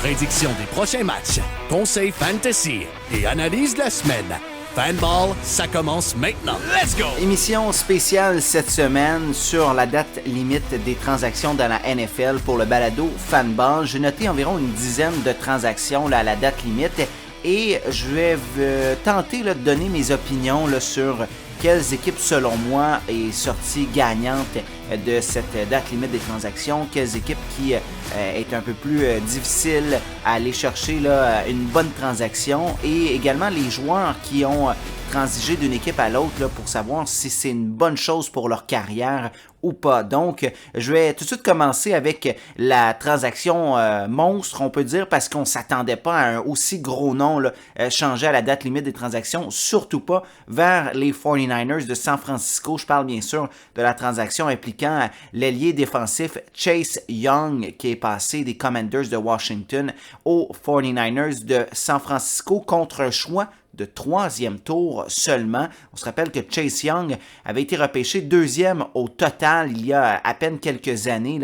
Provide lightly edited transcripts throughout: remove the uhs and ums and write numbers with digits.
Prédiction des prochains matchs, conseils fantasy et analyse de la semaine. Fanball, ça commence maintenant. Let's go! Émission spéciale cette semaine sur la date limite des transactions dans la NFL pour le balado Fanball. J'ai noté environ une dizaine de transactions là, à la date limite et je vais tenter de donner mes opinions sur quelles équipes, selon moi, est sortie gagnante de cette date limite des transactions, quelles équipes qui est un peu plus difficile à aller chercher une bonne transaction et également les joueurs qui ont transigé d'une équipe à l'autre pour savoir si c'est une bonne chose pour leur carrière ou pas. Donc, je vais tout de suite commencer avec la transaction monstre, on peut dire, parce qu'on ne s'attendait pas à un aussi gros nom changer à la date limite des transactions, surtout pas vers les 49ers de San Francisco. Je parle bien sûr de la transaction impliquant l'ailier défensif Chase Young qui est passé des Commanders de Washington aux 49ers de San Francisco contre un choix de 3e tour seulement. On se rappelle que Chase Young avait été repêché 2e au total il y a à peine quelques années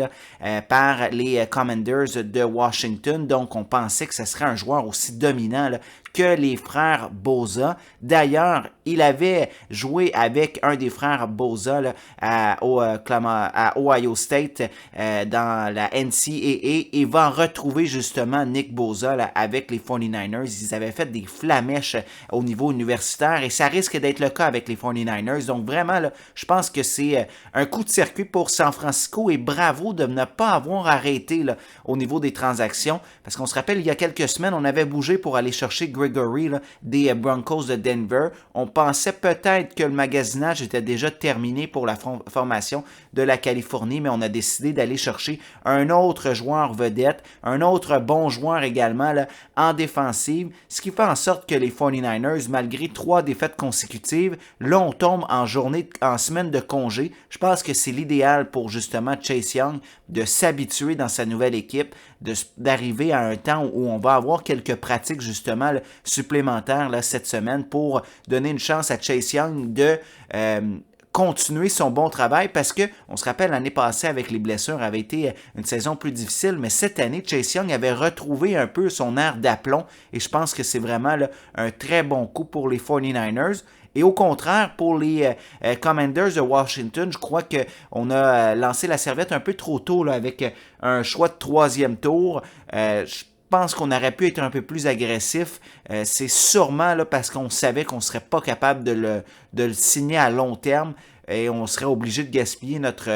par les Commanders de Washington. Donc, on pensait que ce serait un joueur aussi dominant que les frères Bosa. D'ailleurs, il avait joué avec un des frères Bosa à Ohio State dans la NCAA et va retrouver justement Nick Bosa avec les 49ers. Ils avaient fait des flamèches au niveau universitaire et ça risque d'être le cas avec les 49ers. Donc vraiment, je pense que c'est un coup de circuit pour San Francisco et bravo de ne pas avoir arrêté au niveau des transactions parce qu'on se rappelle, il y a quelques semaines, on avait bougé pour aller chercher Gregory des Broncos de Denver. On pensait peut-être que le magasinage était déjà terminé pour la formation de la Californie, mais on a décidé d'aller chercher un autre joueur vedette, un autre bon joueur également en défensive, ce qui fait en sorte que les 49ers, malgré 3 défaites consécutives, là on tombe en semaine de congé. Je pense que c'est l'idéal pour justement Chase Young de s'habituer dans sa nouvelle équipe, d'arriver à un temps où on va avoir quelques pratiques justement supplémentaires cette semaine pour donner une chance à Chase Young de continuer son bon travail parce que, on se rappelle, l'année passée avec les blessures avait été une saison plus difficile, mais cette année, Chase Young avait retrouvé un peu son air d'aplomb et je pense que c'est vraiment un très bon coup pour les 49ers. Et au contraire, pour les Commanders de Washington, je crois qu'on a lancé la serviette un peu trop tôt avec un choix de 3e tour. Je pense qu'on aurait pu être un peu plus agressif. C'est sûrement parce qu'on savait qu'on ne serait pas capable de le signer à long terme et on serait obligé de gaspiller notre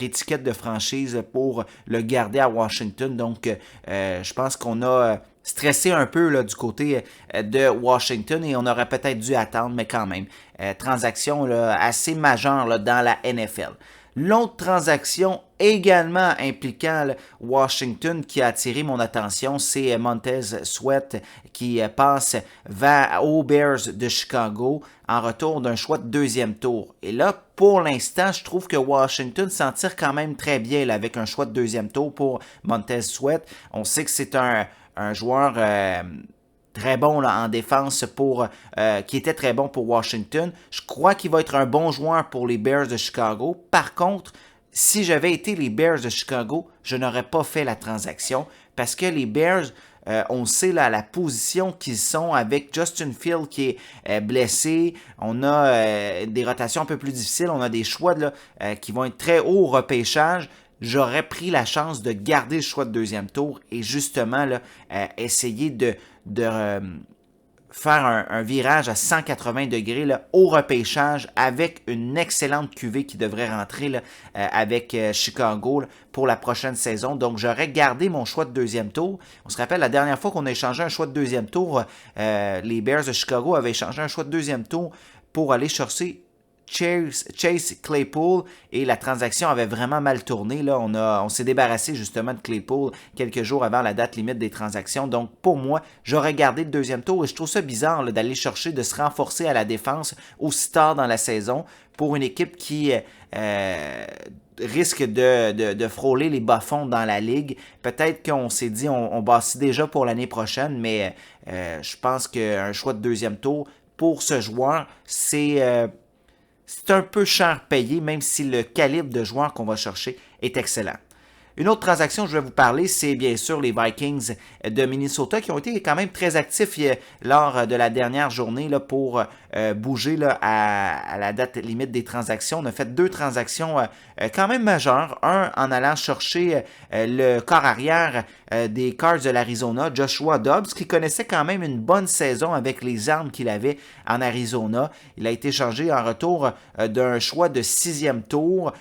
étiquette de franchise pour le garder à Washington. Donc, je pense qu'on a stressé un peu du côté de Washington et on aurait peut-être dû attendre, mais quand même, transaction assez majeure dans la NFL. L'autre transaction également impliquant Washington qui a attiré mon attention, c'est Montez Sweat qui passe aux Bears de Chicago en retour d'un choix de 2e tour. Et là, pour l'instant, je trouve que Washington s'en tire quand même très bien avec un choix de 2e tour pour Montez Sweat. On sait que c'est un joueur très bon en défense qui était très bon pour Washington. Je crois qu'il va être un bon joueur pour les Bears de Chicago. Par contre, si j'avais été les Bears de Chicago, je n'aurais pas fait la transaction parce que les Bears, on sait la position qu'ils sont avec Justin Fields qui est blessé. On a des rotations un peu plus difficiles. On a des choix qui vont être très hauts au repêchage. J'aurais pris la chance de garder le choix de 2e tour et justement essayer de faire un virage à 180 degrés au repêchage avec une excellente QV qui devrait rentrer avec Chicago pour la prochaine saison. Donc, j'aurais gardé mon choix de 2e tour. On se rappelle, la dernière fois qu'on a échangé un choix de 2e tour, les Bears de Chicago avaient échangé un choix de 2e tour pour aller chercher Chase Claypool et la transaction avait vraiment mal tourné. On s'est débarrassé justement de Claypool quelques jours avant la date limite des transactions. Donc pour moi, j'aurais gardé le 2e tour et je trouve ça bizarre d'aller chercher, de se renforcer à la défense aussi tard dans la saison pour une équipe qui risque de frôler les bas-fonds dans la ligue. Peut-être qu'on s'est dit on bâtit déjà pour l'année prochaine, mais je pense qu'un choix de 2e tour pour ce joueur, c'est un peu cher payé, même si le calibre de joueur qu'on va chercher est excellent. Une autre transaction que je vais vous parler, c'est bien sûr les Vikings de Minnesota qui ont été quand même très actifs lors de la dernière journée là, pour bouger là, à la date limite des transactions. On a fait 2 transactions quand même majeures. Un en allant chercher le corps arrière des Cards de l'Arizona, Joshua Dobbs, qui connaissait quand même une bonne saison avec les armes qu'il avait en Arizona. Il a été échangé en retour d'un choix de 6e tour.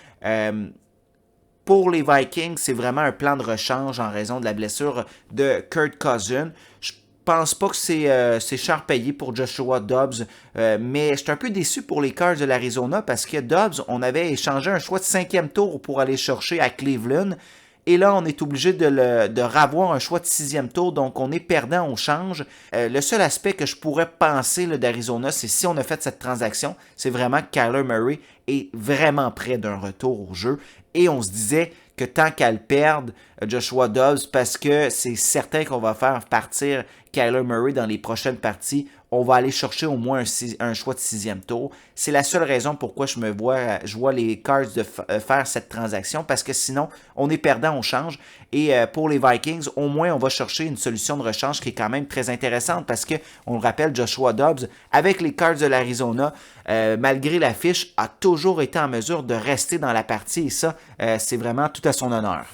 Pour les Vikings, c'est vraiment un plan de rechange en raison de la blessure de Kirk Cousins. Je pense pas que c'est cher payé pour Joshua Dobbs, mais je suis un peu déçu pour les Cards de l'Arizona parce que Dobbs, on avait échangé un choix de 5e tour pour aller chercher à Cleveland. Et là, on est obligé de ravoir un choix de 6e tour, donc on est perdant au change. Le seul aspect que je pourrais penser d'Arizona, c'est si on a fait cette transaction, c'est vraiment que Kyler Murray est vraiment près d'un retour au jeu. Et on se disait que tant qu'elle perde Joshua Dobbs, parce que c'est certain qu'on va faire partir Kyler Murray dans les prochaines parties, on va aller chercher au moins un choix de 6e tour. C'est la seule raison pourquoi je vois les Cards faire cette transaction, parce que sinon, on est perdant au change. Et pour les Vikings, au moins, on va chercher une solution de rechange qui est quand même très intéressante, parce que, on le rappelle, Joshua Dobbs, avec les Cards de l'Arizona, malgré l'affiche, a toujours été en mesure de rester dans la partie, et ça, c'est vraiment tout à son honneur.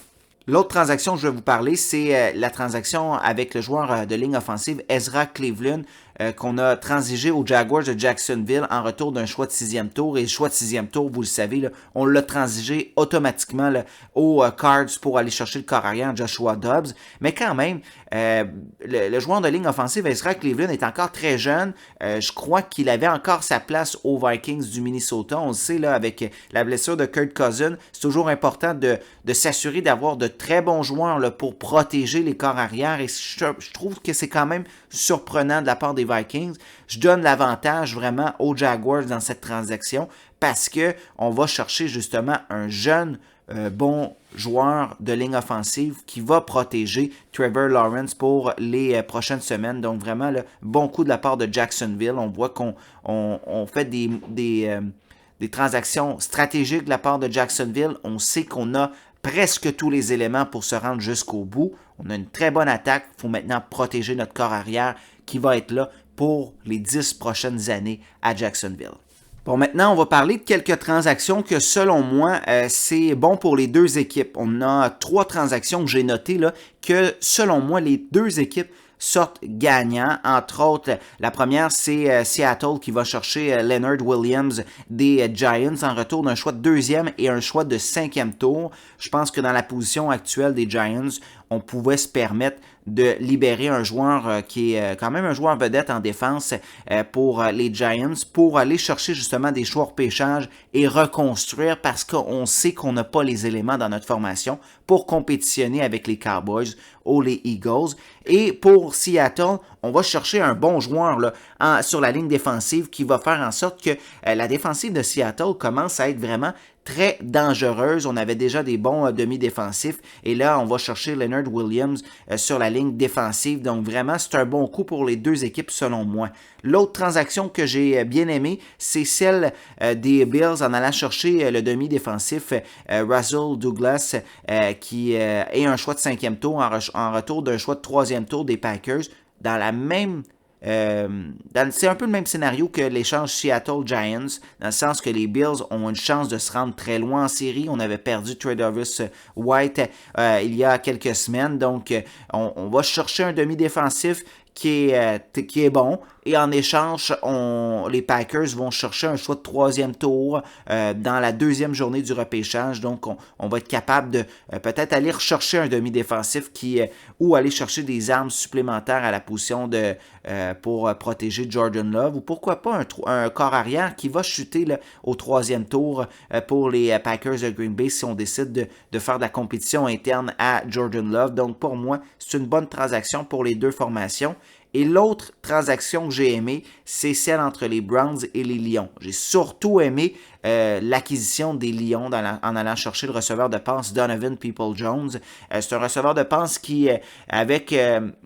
L'autre transaction que je vais vous parler, c'est la transaction avec le joueur de ligne offensive Ezra Cleveland qu'on a transigé aux Jaguars de Jacksonville en retour d'un choix de 6e tour. Et le choix de 6e tour, vous le savez, là, on l'a transigé automatiquement là, aux Cards pour aller chercher le corps arrière Joshua Dobbs. Mais quand même, le joueur de ligne offensive Ezra Cleveland est encore très jeune. Je crois qu'il avait encore sa place aux Vikings du Minnesota. On le sait, là, avec la blessure de Kirk Cousins, c'est toujours important de s'assurer d'avoir de très bons joueurs là, pour protéger les corps arrière. Et je trouve que c'est quand même surprenant de la part des Vikings. Je donne l'avantage vraiment aux Jaguars dans cette transaction parce que on va chercher justement un jeune bon joueur de ligne offensive qui va protéger Trevor Lawrence pour les prochaines semaines. Donc vraiment, là, bon coup de la part de Jacksonville. On voit qu'on fait des transactions stratégiques de la part de Jacksonville. On sait qu'on a presque tous les éléments pour se rendre jusqu'au bout. On a une très bonne attaque. Il faut maintenant protéger notre corps arrière qui va être là pour les 10 prochaines années à Jacksonville. Bon, maintenant, on va parler de quelques transactions que, selon moi, c'est bon pour les deux équipes. On a 3 transactions que j'ai notées là, que, selon moi, les 2 équipes sortent gagnants. Entre autres, la première, c'est Seattle qui va chercher Leonard Williams des Giants en retour d'un choix de 2e et un choix de 5e tour. Je pense que dans la position actuelle des Giants, on pouvait se permettre de libérer un joueur qui est quand même un joueur vedette en défense pour les Giants pour aller chercher justement des choix repêchage et reconstruire parce qu'on sait qu'on n'a pas les éléments dans notre formation pour compétitionner avec les Cowboys ou les Eagles. Et pour Seattle, on va chercher un bon joueur là, sur la ligne défensive qui va faire en sorte que la défensive de Seattle commence à être vraiment très dangereuse. On avait déjà des bons demi-défensifs et là, on va chercher Leonard Williams sur la ligne défensive. Donc vraiment, c'est un bon coup pour les 2 équipes selon moi. L'autre transaction que j'ai bien aimée, c'est celle des Bills en allant chercher le demi-défensif Russell Douglas qui est un choix de 5e tour en retour d'un choix de 3e tour des Packers dans la même c'est un peu le même scénario que l'échange Seattle Giants, dans le sens que les Bills ont une chance de se rendre très loin en série. On avait perdu Tre'Davious White il y a quelques semaines, donc on va chercher un demi-défensif qui est bon. Et en échange, les Packers vont chercher un choix de 3e tour dans la 2e journée du repêchage. Donc, on va être capable de peut-être aller rechercher un demi-défensif ou aller chercher des armes supplémentaires à la position pour protéger Jordan Love. Ou pourquoi pas un corps arrière qui va chuter là, au 3e tour pour les Packers de Green Bay si on décide de faire de la compétition interne à Jordan Love. Donc, pour moi, c'est une bonne transaction pour les 2 formations. Et l'autre transaction que j'ai aimée, c'est celle entre les Browns et les Lions. J'ai surtout aimé l'acquisition des Lions en allant chercher le receveur de passe Donovan Peoples-Jones. C'est un receveur de passe qui, avec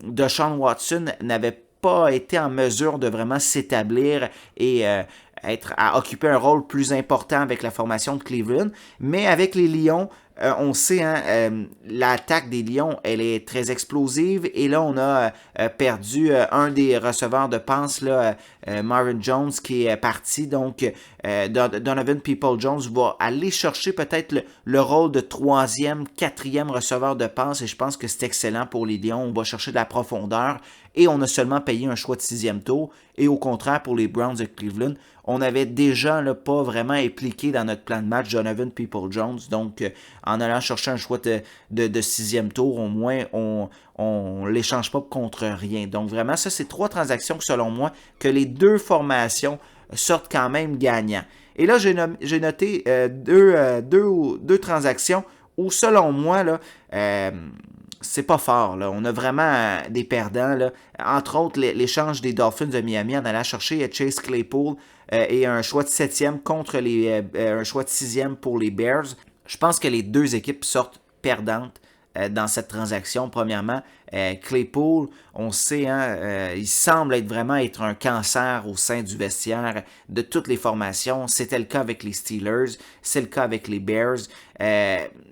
Deshaun Watson, n'avait pas été en mesure de vraiment s'établir et à occuper un rôle plus important avec la formation de Cleveland. Mais avec les Lions, on sait, hein, l'attaque des Lions, elle est très explosive. Et là, on a perdu un des receveurs de passe, là, Marvin Jones, qui est parti. Donc, Donovan Peoples-Jones va aller chercher peut-être le rôle de troisième, quatrième receveur de passe. Et je pense que c'est excellent pour les Lions. On va chercher de la profondeur. Et on a seulement payé un choix de 6e tour. Et au contraire, pour les Browns de Cleveland, on avait déjà là, pas vraiment impliqué dans notre plan de match Donovan Peoples-Jones. Donc, en allant chercher un choix de 6e tour, au moins, on l'échange pas contre rien. Donc, vraiment, ça, c'est 3 transactions, selon moi, que les 2 formations sortent quand même gagnants. Et là, j'ai noté deux transactions où, selon moi, là, c'est pas fort. Là. On a vraiment des perdants. Là. Entre autres, l'échange des Dolphins de Miami en allant chercher Chase Claypool et un choix de 7e contre un choix de 6e pour les Bears. Je pense que les 2 équipes sortent perdantes dans cette transaction. Premièrement, Claypool, on sait, hein, il semble vraiment être un cancer au sein du vestiaire de toutes les formations. C'était le cas avec les Steelers, c'est le cas avec les Bears.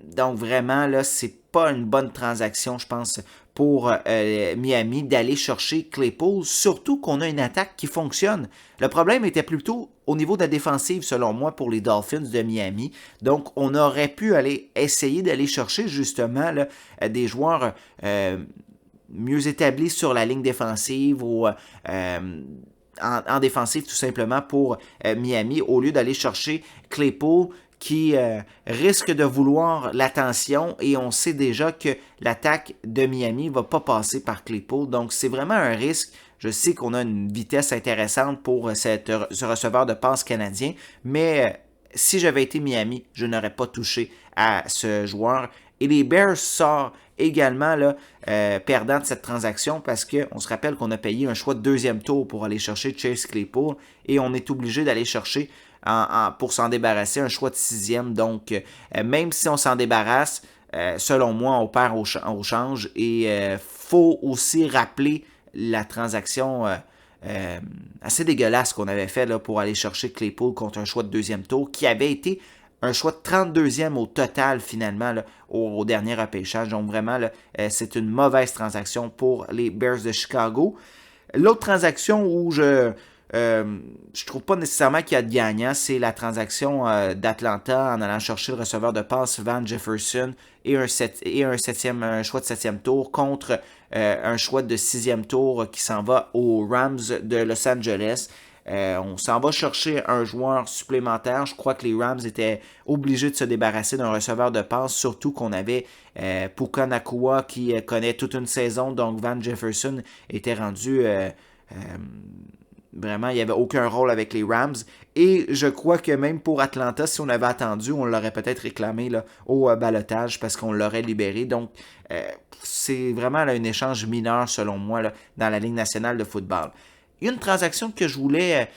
Donc vraiment, là, c'est pas une bonne transaction, je pense, pour Miami d'aller chercher Claypool, surtout qu'on a une attaque qui fonctionne. Le problème était plutôt au niveau de la défensive, selon moi, pour les Dolphins de Miami. Donc, on aurait pu essayer d'aller chercher justement là, des joueurs mieux établis sur la ligne défensive ou en défensive tout simplement pour Miami, au lieu d'aller chercher Claypool qui risque de vouloir l'attention et on sait déjà que l'attaque de Miami ne va pas passer par Claypool. Donc, c'est vraiment un risque. Je sais qu'on a une vitesse intéressante pour ce receveur de passe canadien, mais si j'avais été Miami, je n'aurais pas touché à ce joueur. Et les Bears sortent également là, perdant de cette transaction parce qu'on se rappelle qu'on a payé un choix de 2e tour pour aller chercher Chase Claypool et on est obligé d'aller chercher pour s'en débarrasser un choix de 6e. Donc, même si on s'en débarrasse, selon moi, on perd au change et faut aussi rappeler la transaction assez dégueulasse qu'on avait fait là, pour aller chercher Claypool contre un choix de 2e tour qui avait été un choix de 32e au total finalement là, au dernier repêchage. Donc vraiment, là, c'est une mauvaise transaction pour les Bears de Chicago. L'autre transaction où je trouve pas nécessairement qu'il y a de gagnant, c'est la transaction d'Atlanta en allant chercher le receveur de passe Van Jefferson et un choix de 7e tour contre un choix de 6e tour qui s'en va aux Rams de Los Angeles. On s'en va chercher un joueur supplémentaire. Je crois que les Rams étaient obligés de se débarrasser d'un receveur de passe, surtout qu'on avait Puka Nacua qui connaît toute une saison. Donc Van Jefferson était rendu... Vraiment, il n'y avait aucun rôle avec les Rams. Et je crois que même pour Atlanta, si on avait attendu, on l'aurait peut-être réclamé là, au ballottage parce qu'on l'aurait libéré. Donc, c'est vraiment là, un échange mineur, selon moi, là, dans la Ligue nationale de football. Une transaction que je voulais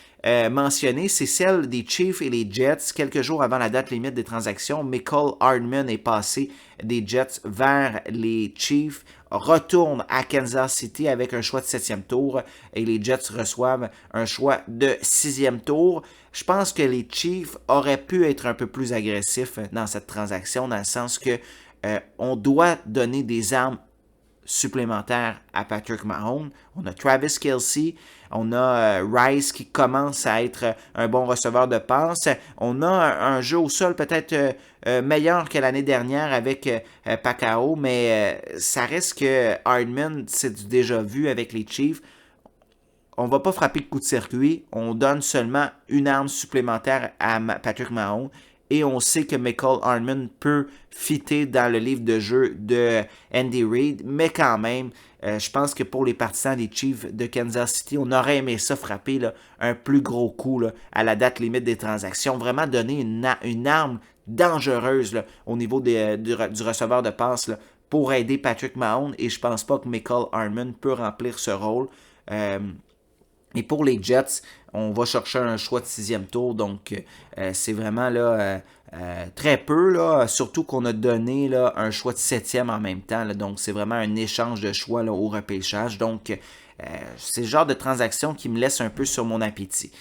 mentionner, c'est celle des Chiefs et les Jets. Quelques jours avant la date limite des transactions, Mecole Hardman est passé des Jets vers les Chiefs, retourne à Kansas City avec un choix de 7e tour et les Jets reçoivent un choix de 6e tour. Je pense que les Chiefs auraient pu être un peu plus agressifs dans cette transaction, dans le sens que on doit donner des armes supplémentaires à Patrick Mahomes. On a Travis Kelce, on a Rice qui commence à être un bon receveur de passe. On a un jeu au sol peut-être meilleur que l'année dernière avec Pacao, mais ça reste que Hardman, c'est du déjà vu avec les Chiefs. On ne va pas frapper de coup de circuit. On donne seulement une arme supplémentaire à Patrick Mahomes. Et on sait que Mecole Hardman peut fitter dans le livre de jeu de Andy Reid. Mais quand même, je pense que pour les partisans des Chiefs de Kansas City, on aurait aimé ça frapper là, un plus gros coup là, à la date limite des transactions. Vraiment donner une arme dangereuse là, au niveau du receveur de passe là, pour aider Patrick Mahomes. Et je pense pas que Mecole Hardman peut remplir ce rôle. Et pour les Jets, on va chercher un choix de 6e tour, donc c'est vraiment là très peu, là, surtout qu'on a donné là, un choix de 7e en même temps, là, donc c'est vraiment un échange de choix là, au repêchage, donc c'est le genre de transaction qui me laisse un peu sur mon appétit.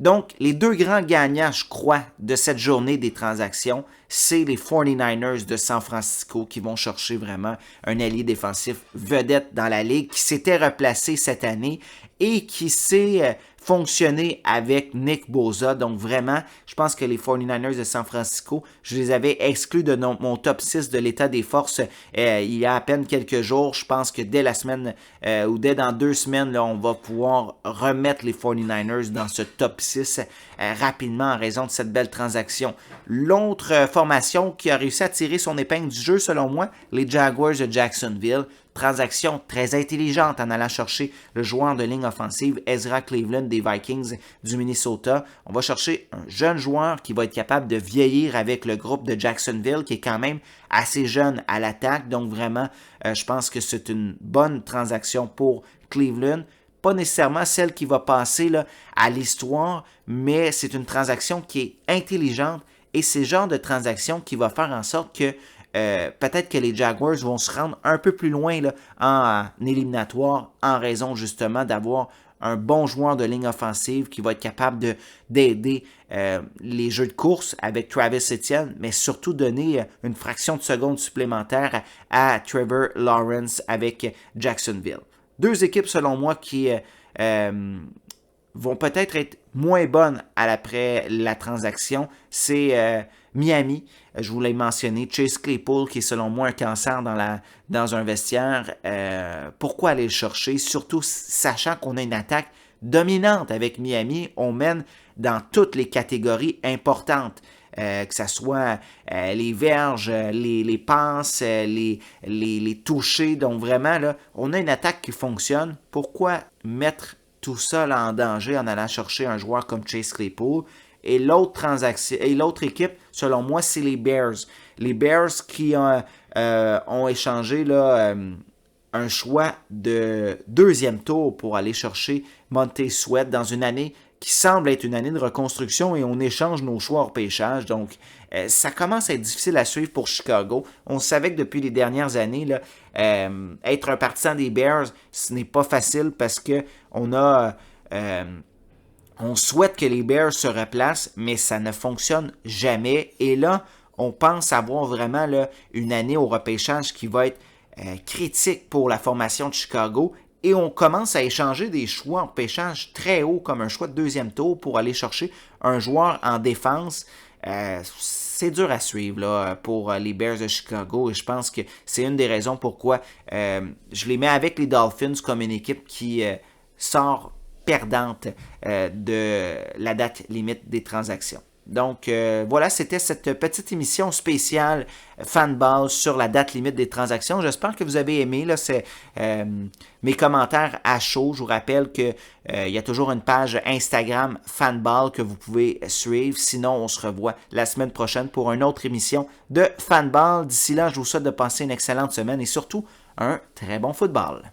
Donc, les deux grands gagnants, je crois, de cette journée des transactions, c'est les 49ers de San Francisco qui vont chercher vraiment un allié défensif vedette dans la ligue qui s'était replacé cette année et qui s'est fonctionné avec Nick Bosa. Donc vraiment, je pense que les 49ers de San Francisco, je les avais exclus de mon top 6 de l'état des forces il y a à peine quelques jours. Je pense que dès la semaine ou dès dans 2 semaines, là, on va pouvoir remettre les 49ers dans ce top 6 rapidement en raison de cette belle transaction. L'autre formation qui a réussi à tirer son épingle du jeu, selon moi, les Jaguars de Jacksonville. Transaction très intelligente en allant chercher le joueur de ligne offensive Ezra Cleveland des Vikings du Minnesota. On va chercher un jeune joueur qui va être capable de vieillir avec le groupe de Jacksonville qui est quand même assez jeune à l'attaque. Donc vraiment, je pense que c'est une bonne transaction pour Cleveland. Pas nécessairement celle qui va passer là, à l'histoire, mais c'est une transaction qui est intelligente et c'est le genre de transaction qui va faire en sorte que peut-être que les Jaguars vont se rendre un peu plus loin là, en éliminatoire en raison justement d'avoir un bon joueur de ligne offensive qui va être capable d'aider les jeux de course avec Travis Etienne, mais surtout donner une fraction de seconde supplémentaire à Trevor Lawrence avec Jacksonville. Deux équipes selon moi qui vont peut-être être moins bonnes après la transaction, c'est Miami, je vous l'ai mentionné, Chase Claypool qui est selon moi un cancer dans un vestiaire. Pourquoi aller le chercher? Surtout sachant qu'on a une attaque dominante avec Miami, on mène dans toutes les catégories importantes. Que ce soit les verges, les passes, les touchés. Donc vraiment, là, on a une attaque qui fonctionne. Pourquoi mettre tout ça là, en danger en allant chercher un joueur comme Chase Claypool? Et l'autre équipe, selon moi, c'est les Bears. Les Bears qui ont échangé là, un choix de 2e tour pour aller chercher Montez Sweat dans une année qui semble être une année de reconstruction et on échange nos choix hors pêchage. Donc, ça commence à être difficile à suivre pour Chicago. On savait que depuis les dernières années, là, être un partisan des Bears, ce n'est pas facile parce que on souhaite que les Bears se replacent, mais ça ne fonctionne jamais. Et là, on pense avoir vraiment là, une année au repêchage qui va être critique pour la formation de Chicago. Et on commence à échanger des choix en repêchage très haut, comme un choix de 2e tour pour aller chercher un joueur en défense. C'est dur à suivre là, pour les Bears de Chicago et je pense que c'est une des raisons pourquoi je les mets avec les Dolphins comme une équipe qui sort perdante de la date limite des transactions. Donc voilà, c'était cette petite émission spéciale Fanball sur la date limite des transactions. J'espère que vous avez aimé. Là, c'est mes commentaires à chaud. Je vous rappelle que il y a toujours une page Instagram Fanball que vous pouvez suivre. Sinon, on se revoit la semaine prochaine pour une autre émission de Fanball. D'ici là, je vous souhaite de passer une excellente semaine et surtout un très bon football.